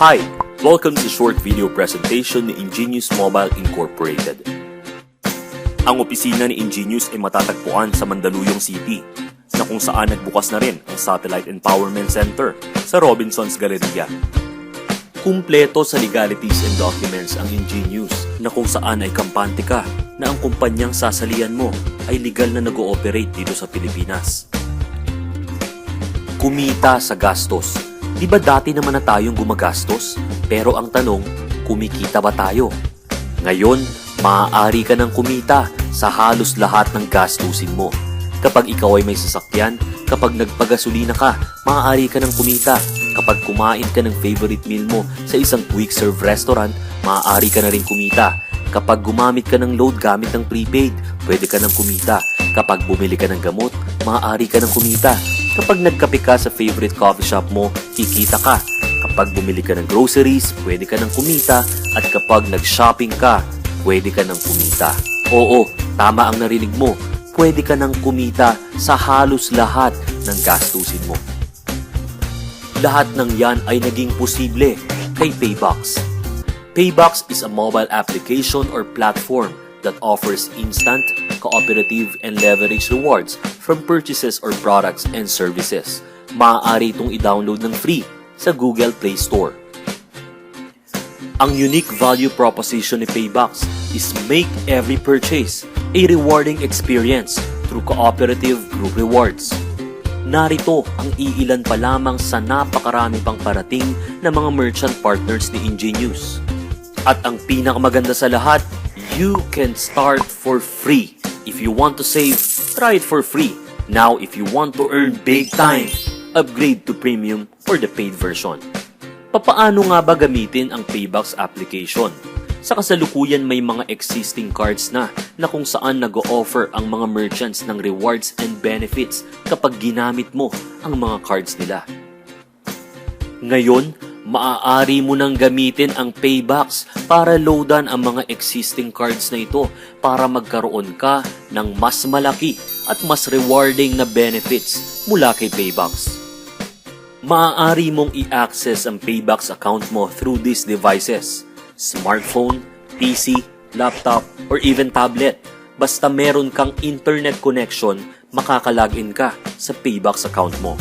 Hi! Welcome sa short video presentation ni Ingenious Mobile Incorporated. Ang opisina ni Ingenious ay matatagpuan sa Mandaluyong City, na kung saan nagbukas na rin ang Satellite Empowerment Center sa Robinsons Galleria. Kumpleto sa legalities and documents ang Ingenious, na kung saan ay kampante ka na ang kumpanyang sasalihan mo ay legal na nag-ooperate dito sa Pilipinas. Kumita sa gastos. Di ba dati naman na tayong gumagastos? Pero ang tanong, kumikita ba tayo? Ngayon, maaari ka ng kumita sa halos lahat ng gastusin mo. Kapag ikaw ay may sasakyan, kapag nagpagasolina ka, maaari ka ng kumita. Kapag kumain ka ng favorite meal mo sa isang quick serve restaurant, maaari ka na rin kumita. Kapag gumamit ka ng load gamit ng prepaid, pwede ka ng kumita. Kapag bumili ka ng gamot, maaari ka ng kumita. Kapag nagkape ka sa favorite coffee shop mo, kikita ka. Kapag bumili ka ng groceries, pwede ka ng kumita. At kapag nag-shopping ka, pwede ka ng kumita. Oo, tama ang narinig mo. Pwede ka ng kumita sa halos lahat ng gastusin mo. Lahat ng yan ay naging posible kay Paybox. Paybox is a mobile application or platform that offers instant, cooperative, and leverage rewards from purchases or products and services. Maaari itong i-download ng free sa Google Play Store. Ang unique value proposition ni Paybox is make every purchase a rewarding experience through cooperative group rewards. Narito ang iilan pa lamang sa napakarami pang parating na mga merchant partners ni Ingenious. At ang pinakamaganda sa lahat, you can start for free. If you want to save, try it for free. Now, if you want to earn big time, upgrade to premium or the paid version. Papaano nga ba gamitin ang Paybox application? Sa kasalukuyan may mga existing cards na kung saan nag-o-offer ang mga merchants ng rewards and benefits kapag ginamit mo ang mga cards nila. Ngayon, maaari mo nang gamitin ang Paybox para loadan ang mga existing cards na ito para magkaroon ka ng mas malaki at mas rewarding na benefits mula kay Paybox. Maaari mong i-access ang Paybox account mo through these devices: smartphone, PC, laptop, or even tablet. Basta meron kang internet connection, makakalagin ka sa Paybox account mo.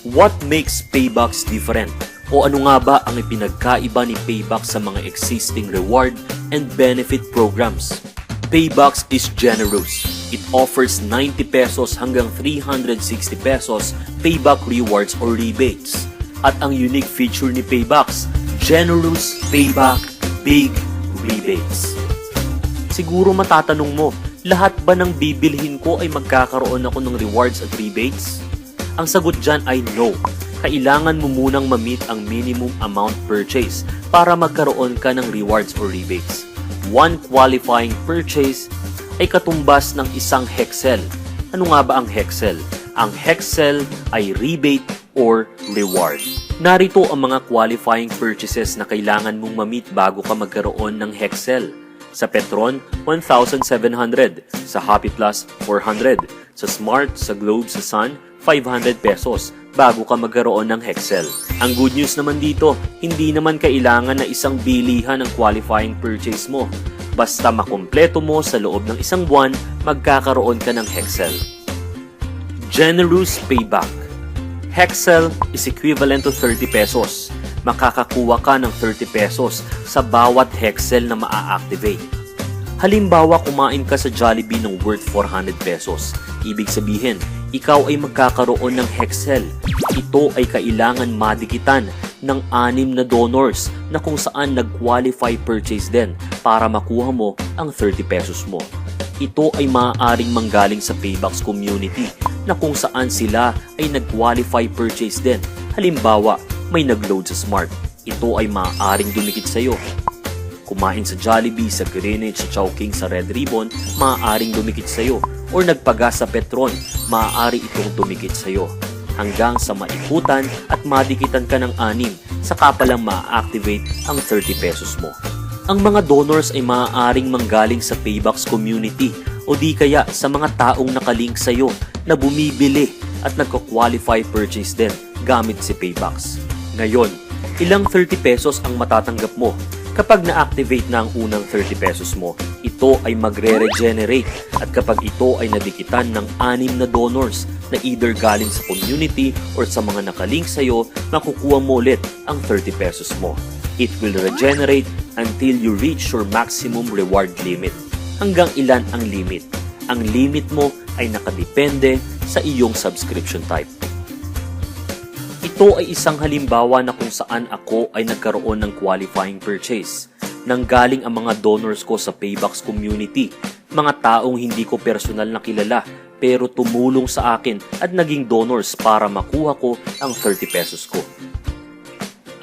What makes Paybox different? O ano nga ba ang ipinagkaiba ni Paybox sa mga existing reward and benefit programs? Paybox is generous. It offers 90 pesos hanggang 360 pesos payback rewards or rebates. At ang unique feature ni Paybox, generous payback, big rebates. Siguro matatanong mo, lahat ba ng bibilhin ko ay magkakaroon ako ng rewards at rebates? Ang sagot dyan ay no. Kailangan mo munang ma-meet ang minimum amount purchase para magkaroon ka ng rewards or rebates. One qualifying purchase ay katumbas ng isang Hexel. Ano nga ba ang Hexel? Ang Hexel ay rebate or reward. Narito ang mga qualifying purchases na kailangan mong ma-meet bago ka magkaroon ng Hexel. Sa Petron, 1,700. Sa Happy Plus, 400. Sa Smart, sa Globe, sa Sun, 500 pesos bago ka magkaroon ng Hexel. Ang good news naman dito, hindi naman kailangan na isang bilihan ang qualifying purchase mo. Basta makumpleto mo sa loob ng isang buwan, magkakaroon ka ng Hexel. Generous Payback. Hexel is equivalent to 30 pesos. Makakakuha ka ng 30 pesos sa bawat Hexel na maa-activate. Halimbawa, kumain ka sa Jollibee ng worth 400 pesos. Ibig sabihin, ikaw ay magkakaroon ng Hexel. Ito ay kailangan madikitan ng 6 na donors na kung saan nag-qualify purchase din para makuha mo ang 30 pesos mo. Ito ay maaaring manggaling sa Paybox community na kung saan sila ay nag-qualify purchase din. Halimbawa, may nag-load sa Smart. Ito ay maaaring dumikit sa iyo. Kumain sa Jollibee, sa Greenwich, sa Chowking, sa Red Ribbon, maaaring dumikit sa iyo. Or nagpagas sa Petron, maaari itong dumikit sa iyo. Hanggang sa maikutan at madikitan ka ng 6, saka palang ma-activate ang 30 pesos mo. Ang mga donors ay maaaring manggaling sa Paybox community o di kaya sa mga taong nakalink sa iyo na bumibili at nagko-qualify purchase din gamit si Paybox. Ngayon, Ilang 30 pesos ang matatanggap mo. Kapag na-activate na ang unang 30 pesos mo, ito ay magre-regenerate at kapag ito ay nadikitan ng 6 na donors na either galing sa community or sa mga nakalink sa'yo, makukuha mo ulit ang 30 pesos mo. It will regenerate until you reach your maximum reward limit. Hanggang ilan ang limit? Ang limit mo ay nakadepende sa iyong subscription type. Ito ay isang halimbawa na kung saan ako ay nagkaroon ng qualifying purchase. Nanggaling ang mga donors ko sa Paybacks community, mga taong hindi ko personal na kilala pero tumulong sa akin at naging donors para makuha ko ang 30 pesos ko.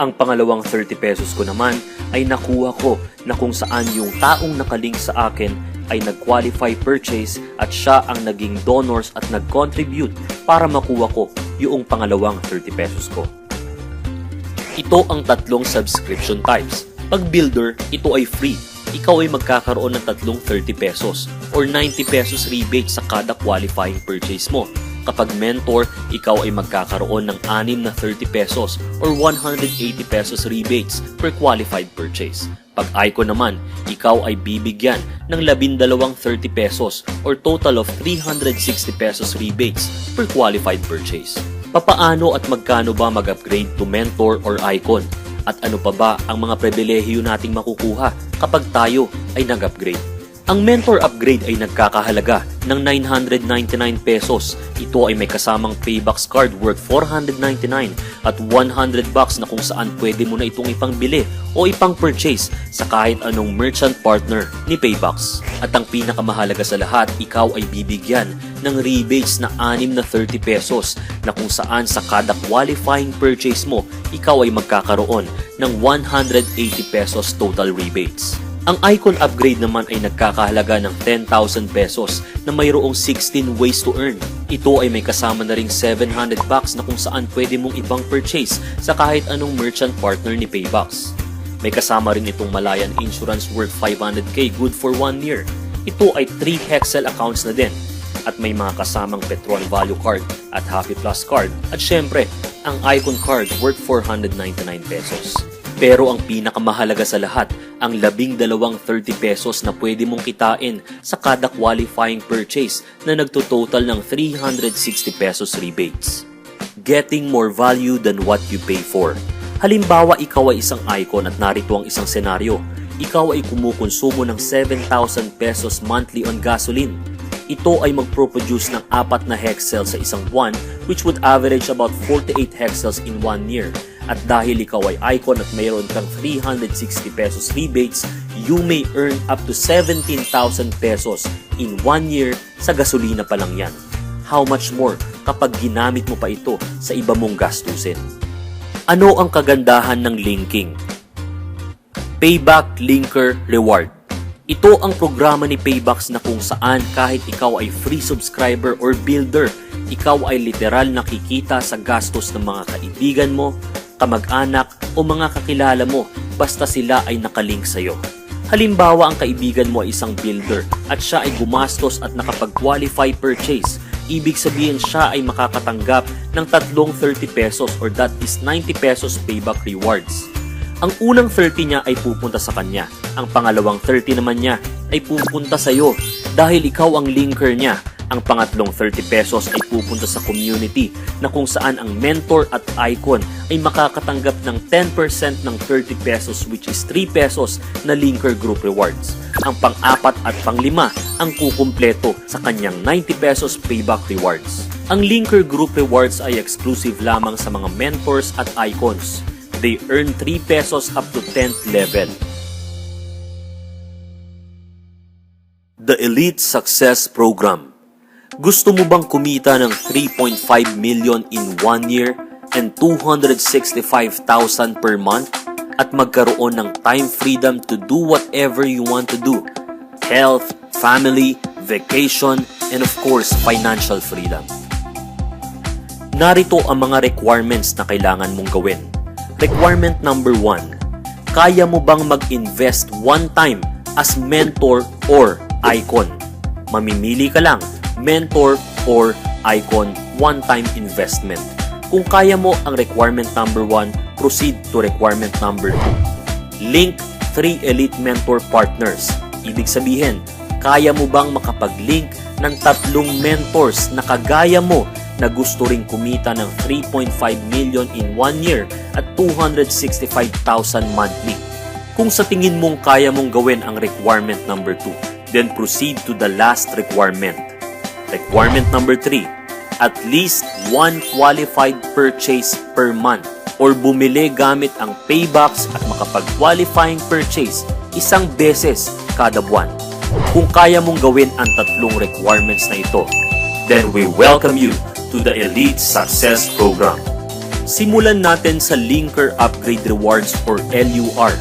Ang pangalawang 30 pesos ko naman ay nakuha ko na kung saan yung taong nakalink sa akin ay nag-qualify purchase at siya ang naging donors at nag-contribute para makuha ko yung pangalawang 30 pesos ko. Ito ang tatlong subscription types. Pag builder, ito ay free. Ikaw ay magkakaroon ng tatlong 30 pesos or 90 pesos rebate sa kada qualifying purchase mo. Kapag mentor, ikaw ay magkakaroon ng 6 na 30 pesos or 180 pesos rebates per qualified purchase. Pag icon naman, ikaw ay bibigyan ng 12 30 pesos or total of 360 pesos rebates per qualified purchase. Papaano at magkano ba mag-upgrade to mentor or icon? At ano pa ba ang mga pribilehiyo nating makukuha kapag tayo ay nag-upgrade? Ang mentor upgrade ay nagkakahalaga ng 999 pesos. Ito ay may kasamang Paybacks card worth 499 at 100 bucks na kung saan pwede mo na itong ipangbili o ipang-purchase sa kahit anong merchant partner ni Paybacks. At ang pinakamahalaga sa lahat, ikaw ay bibigyan ng rebates na 6 na 30 pesos na kung saan sa kada qualifying purchase mo, ikaw ay magkakaroon ng 180 pesos total rebates. Ang icon upgrade naman ay nagkakahalaga ng 10,000 pesos na mayroong 16 ways to earn. Ito ay may kasama na ring 700 bucks na kung saan pwede mong ibang purchase sa kahit anong merchant partner ni Paybacks. May kasama rin itong Malayan Insurance worth 500k good for 1 year. Ito ay 3 Hexel accounts na din. At may mga kasamang Petron Value Card at Happy Plus Card. At syempre, ang icon card worth 499 pesos. Pero ang pinakamahalaga sa lahat, ang 12 30 pesos na pwede mong kitain sa kada qualifying purchase na nagtototal ng 360 pesos rebates. Getting more value than what you pay for. Halimbawa, ikaw ay isang icon at narito ang isang senaryo. Ikaw ay kumukonsumo ng 7,000 pesos monthly on gasoline. Ito ay magproproduce ng 4 na hexels sa isang buwan which would average about 48 hexels in 1 year. At dahil ikaw ay icon at mayroon kang 360 pesos rebates, you may earn up to 17,000 pesos in 1 year sa gasolina pa lang yan. How much more kapag ginamit mo pa ito sa iba mong gastusin? Ano ang kagandahan ng linking? Payback Linker Reward. Ito ang programa ni Paybacks na kung saan kahit ikaw ay free subscriber or builder, ikaw ay literal nakikita sa gastos ng mga kaibigan mo, kamag-anak o mga kakilala mo basta sila ay nakalink sa'yo. Halimbawa, ang kaibigan mo ay isang builder at siya ay gumastos at nakapag-qualify purchase. Ibig sabihin siya ay makakatanggap ng tatlong 30 pesos or that is 90 pesos payback rewards. Ang unang 30 niya ay pupunta sa kanya. Ang pangalawang 30 naman niya ay pupunta sa iyo dahil ikaw ang linker niya. Ang pangatlong 30 pesos ay pupunta sa community na kung saan ang mentor at icon ay makakatanggap ng 10% ng 30 pesos which is 3 pesos na linker group rewards. Ang pang-apat at pang-lima ang kukumpleto sa kanyang 90 pesos payback rewards. Ang linker group rewards ay exclusive lamang sa mga mentors at icons. They earn 3 pesos up to 10th level. The Elite Success Program. Gusto mo bang kumita ng 3.5 million in 1 year and 265,000 per month at magkaroon ng time freedom to do whatever you want to do? Health, family, vacation, and of course, financial freedom. Narito ang mga requirements na kailangan mong gawin. Requirement number 1. Kaya mo bang mag-invest one time as mentor or icon? Mamimili ka lang, mentor or icon one-time investment. Kung kaya mo ang requirement number 1, Proceed to requirement number 2. Link 3 elite mentor partners. Ibig sabihin, kaya mo bang makapag-link ng 3 mentors na kagaya mo na gusto ring kumita ng 3.5 million in 1 year at 265,000 monthly? Kung sa tingin mong kaya mong gawin ang requirement number 2, then proceed to the last requirement. Requirement number 3, at least 1 qualified purchase per month or bumili gamit ang Paybox at makapag-qualifying purchase 1 beses kada buwan. Kung kaya mong gawin ang 3 requirements na ito, then we welcome you to the Elite Success Program. Simulan natin sa Linker Upgrade Rewards or LUR.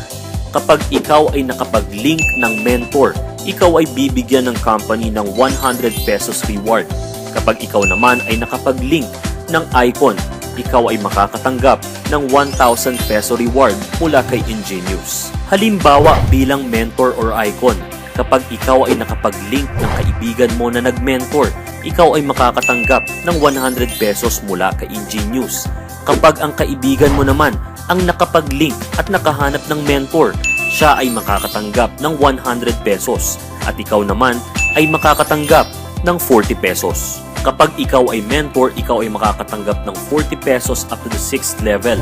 Kapag ikaw ay nakapag-link ng mentor, ikaw ay bibigyan ng company ng 100 pesos reward. Kapag ikaw naman ay nakapag-link ng icon, ikaw ay makakatanggap ng 1,000 peso reward mula kay Ingenious. Halimbawa bilang mentor or icon, kapag ikaw ay nakapag-link ng kaibigan mo na nag-mentor, ikaw ay makakatanggap ng 100 pesos mula kay Ingenious. Kapag ang kaibigan mo naman ang nakapag-link at nakahanap ng mentor, siya ay makakatanggap ng 100 pesos at ikaw naman ay makakatanggap ng 40 pesos. Kapag ikaw ay mentor, ikaw ay makakatanggap ng 40 pesos up to the 6th level.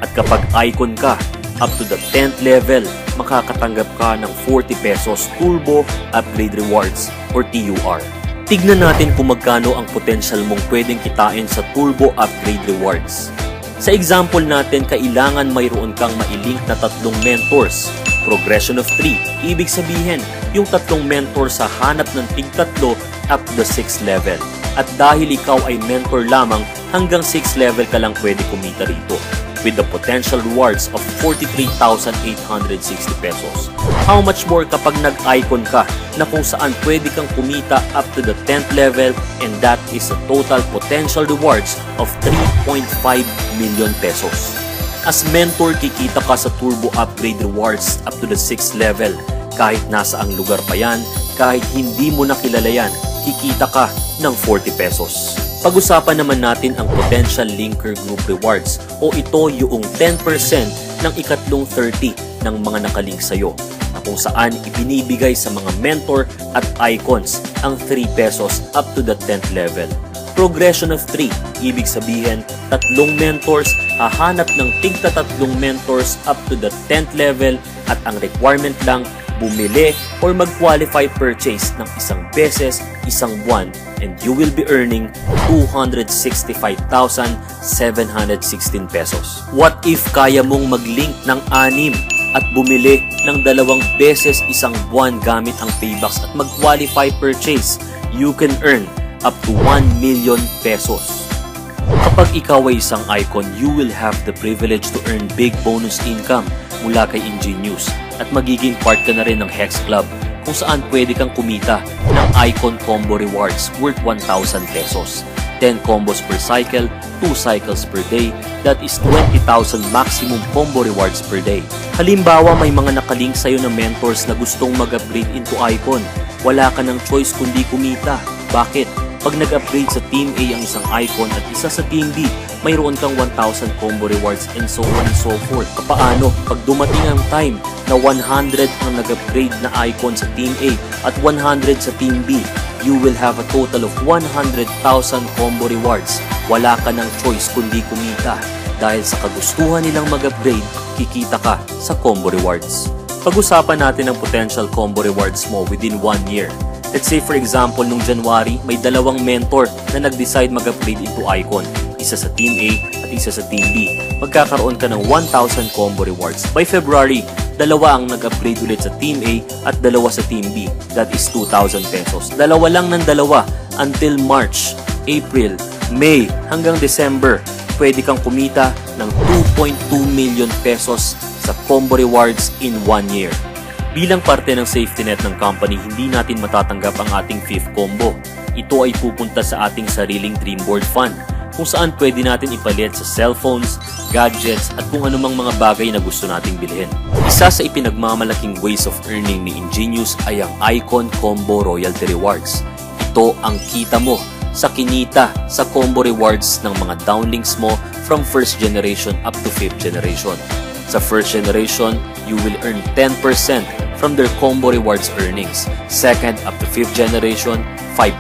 At kapag icon ka, up to the 10th level, makakatanggap ka ng 40 pesos Turbo Upgrade Rewards or TUR. Tignan natin kung magkano ang potential mong pwedeng kitain sa Turbo Upgrade Rewards. Sa example natin, kailangan mayroon kang mailink na 3 mentors. Progression of 3, ibig sabihin, yung 3 mentors sa hanap ng tig-3 up to the 6th level. At dahil ikaw ay mentor lamang, hanggang 6th level ka lang pwede kumita rito, with the potential rewards of 43,860 pesos. How much more kapag nag-icon ka na kung saan pwede kang kumita up to the 10th level, and that is a total potential rewards of 3.5 million pesos. As mentor, kikita ka sa Turbo Upgrade Rewards up to the 6th level. Kahit nasa ang lugar pa yan, kahit hindi mo nakilala yan, kikita ka ng 40 pesos. Pag-usapan naman natin ang Potential Linker Group Rewards o ito yung 10% ng ikatlong 30 ng mga nakalink sa'yo na kung saan ibinibigay sa mga mentor at icons ang 3 pesos up to the 10th level. Progression of 3, ibig sabihin 3 mentors, hahanap ng tigta 3 mentors up to the 10th level at ang requirement lang bumili or mag-qualify purchase ng 1 beses, 1 buwan, and you will be earning 265,716 pesos. What if kaya mong mag-link ng 6 at bumili ng 2 beses 1 buwan gamit ang Paybox at mag-qualify purchase? You can earn up to 1 million pesos. Kapag ikaw ay isang icon, you will have the privilege to earn big bonus income mula kay Ingenious at magiging part ka na rin ng Hex Club kung saan pwede kang kumita ng icon combo rewards worth 1,000 pesos. 10 combos per cycle, 2 cycles per day, that is 20,000 maximum combo rewards per day. Halimbawa, may mga nakalink sa'yo na mentors na gustong mag-upgrade into icon. Wala ka ng choice kundi kumita. Bakit? Pag nag-upgrade sa Team A ang isang icon at isa sa Team B, mayroon kang 1,000 combo rewards and so on and so forth. Paano? Pag dumating ang time na 100 ang nag-upgrade na icon sa Team A at 100 sa Team B, you will have a total of 100,000 combo rewards. Wala ka ng choice kundi kumita. Dahil sa kagustuhan nilang mag-upgrade, kikita ka sa combo rewards. Pag-usapan natin ang potential combo rewards mo within 1 year. Let's say for example, nung January, may 2 mentor na nag-decide mag-upgrade into icon. Isa sa Team A at isa sa Team B. Magkakaroon ka ng 1,000 combo rewards. By February, 2 ang nag-upgrade ulit sa Team A at 2 sa Team B. That is 2,000 pesos. 2 lang ng 2 until March, April, May, hanggang December. Pwede kang kumita ng 2.2 million pesos sa combo rewards in 1 year. Bilang parte ng safety net ng company, hindi natin matatanggap ang ating 5th combo. Ito ay pupunta sa ating sariling Dreamboard Fund, kung saan pwede natin ipalit sa cellphones, gadgets, at kung anumang mga bagay na gusto nating bilhin. Isa sa ipinagmamalaking ways of earning ni Ingenious ay ang Icon Combo Royalty Rewards. Ito ang kita mo sa kinita sa combo rewards ng mga downlinks mo from first generation up to 5th generation. Sa first generation, you will earn 10% from their combo rewards earnings. Second up to 5th generation, 5%.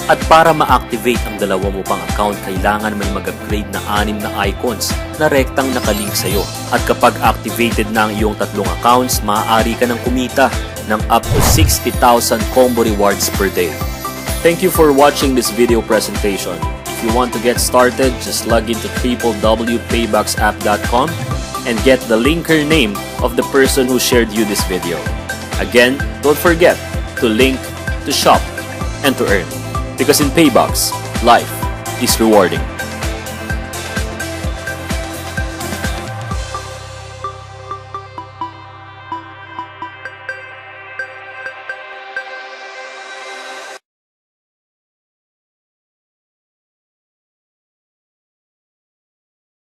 At para ma-activate ang dalawa mo pang account, kailangan may mag-upgrade na 6 na icons na rektang nakalink sa'yo. At kapag activated na ang iyong tatlong accounts, maaari ka ng kumita ng up to 60,000 combo rewards per day. Thank you for watching this video presentation. If you want to get started, just log into www.payboxapp.com and get the linker name of the person who shared you this video. Again, don't forget to link, to shop, and to earn. Because in Paybox, life is rewarding.